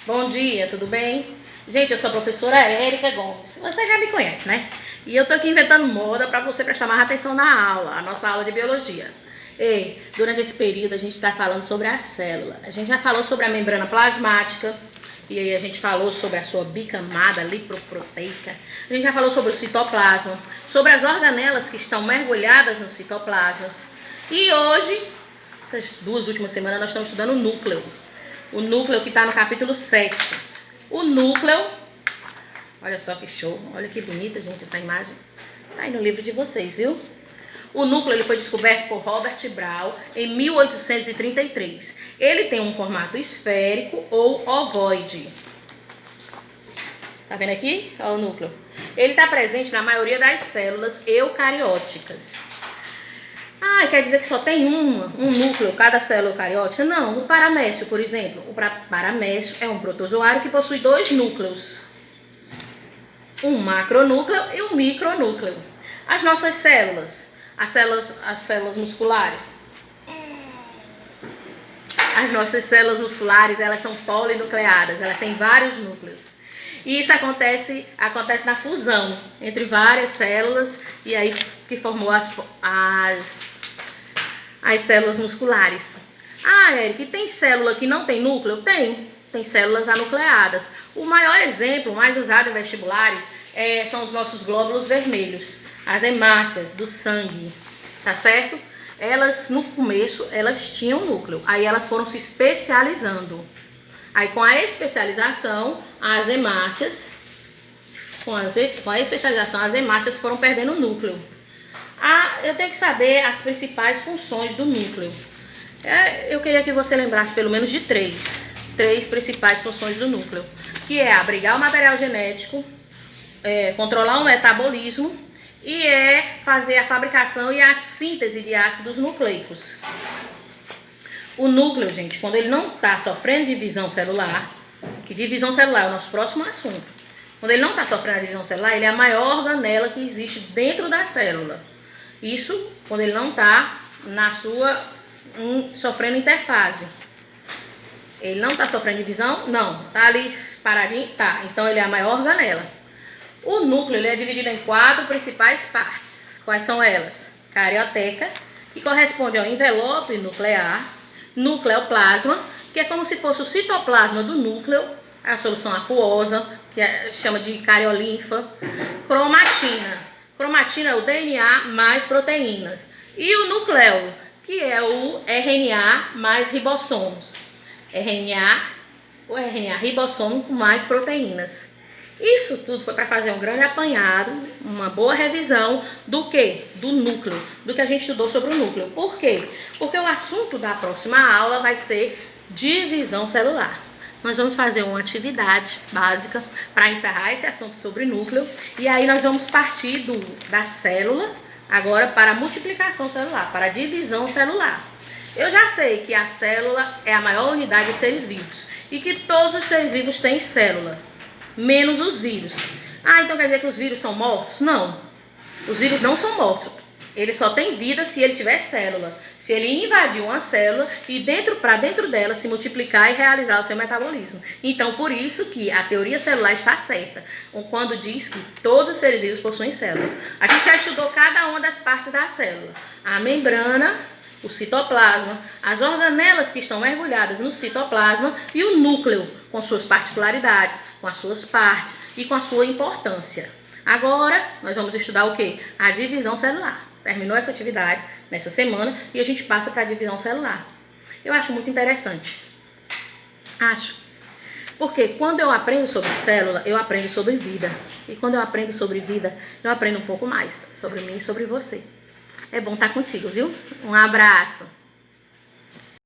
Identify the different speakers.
Speaker 1: Bom dia, tudo bem? Gente, eu sou a professora Érica Gomes. Você já me conhece, né? E eu tô aqui inventando moda para você prestar mais atenção na aula, a nossa aula de biologia. Ei, durante esse período a gente está falando sobre a célula. A gente já falou sobre a membrana plasmática, e aí a gente falou sobre a sua bicamada lipoproteica. A gente já falou sobre o citoplasma, sobre as organelas que estão mergulhadas no citoplasma. E hoje, essas 2 últimas semanas, nós estamos estudando o núcleo. O núcleo que está no capítulo 7. O núcleo, olha só que show, olha que bonita, gente, essa imagem. Tá aí no livro de vocês, viu? O núcleo ele foi descoberto por Robert Brown em 1833. Ele tem um formato esférico ou ovoide. Tá vendo aqui? Olha o núcleo. Ele está presente na maioria das células eucarióticas. Ah, quer dizer que só tem um núcleo, cada célula eucariótica? Não, o paramécio, por exemplo. O paramécio é um protozoário que possui 2 núcleos. Um macronúcleo e um micronúcleo. As nossas células, as células musculares. As nossas células musculares, elas são polinucleadas, elas têm vários núcleos. E isso acontece na fusão entre várias células e aí que formou as células musculares. Ah, Eric, tem célula que não tem núcleo? Tem células anucleadas. O maior exemplo, mais usado em vestibulares, são os nossos glóbulos vermelhos, as hemácias do sangue, tá certo? Elas, no começo, elas tinham núcleo, aí elas foram se especializando. Aí com a especialização, as hemácias foram perdendo núcleo. Ah, eu tenho que saber as principais funções do núcleo. Eu queria que você lembrasse pelo menos de três principais funções do núcleo, que é abrigar o material genético, controlar o metabolismo e fazer a fabricação e a síntese de ácidos nucleicos. O núcleo, gente, quando ele não está sofrendo divisão celular, que divisão celular é o nosso próximo assunto. Quando ele não está sofrendo a divisão celular, ele é a maior organela que existe dentro da célula. Isso quando ele não está sofrendo interfase. Ele não está sofrendo divisão? Não. Está ali paradinho? Tá. Então ele é a maior organela. O núcleo ele é dividido em 4 principais partes. Quais são elas? Carioteca, que corresponde ao envelope nuclear. Nucleoplasma, que é como se fosse o citoplasma do núcleo, a solução aquosa, que chama de cariolinfa. Cromatina. Cromatina é o DNA mais proteínas. E o nucleolo, que é o RNA mais ribossomos. O RNA ribossômico mais proteínas. Isso tudo foi para fazer um grande apanhado, uma boa revisão do quê? Do núcleo, do que a gente estudou sobre o núcleo. Por quê? Porque o assunto da próxima aula vai ser divisão celular. Nós vamos fazer uma atividade básica para encerrar esse assunto sobre núcleo. E aí nós vamos partir da célula agora para a multiplicação celular, para a divisão celular. Eu já sei que a célula é a maior unidade de seres vivos e que todos os seres vivos têm célula, menos os vírus. Ah, então quer dizer que os vírus são mortos? Não, os vírus não são mortos. Ele só tem vida se ele tiver célula. Se ele invadir uma célula e para dentro dela se multiplicar e realizar o seu metabolismo. Então, por isso que a teoria celular está certa, quando diz que todos os seres vivos possuem célula. A gente já estudou cada uma das partes da célula. A membrana, o citoplasma, as organelas que estão mergulhadas no citoplasma e o núcleo, com suas particularidades, com as suas partes e com a sua importância. Agora, nós vamos estudar o quê? A divisão celular. Terminou essa atividade nessa semana e a gente passa para a divisão celular. Eu acho muito interessante. Porque quando eu aprendo sobre célula, eu aprendo sobre vida. E quando eu aprendo sobre vida, eu aprendo um pouco mais sobre mim e sobre você. É bom estar contigo, viu? Um abraço.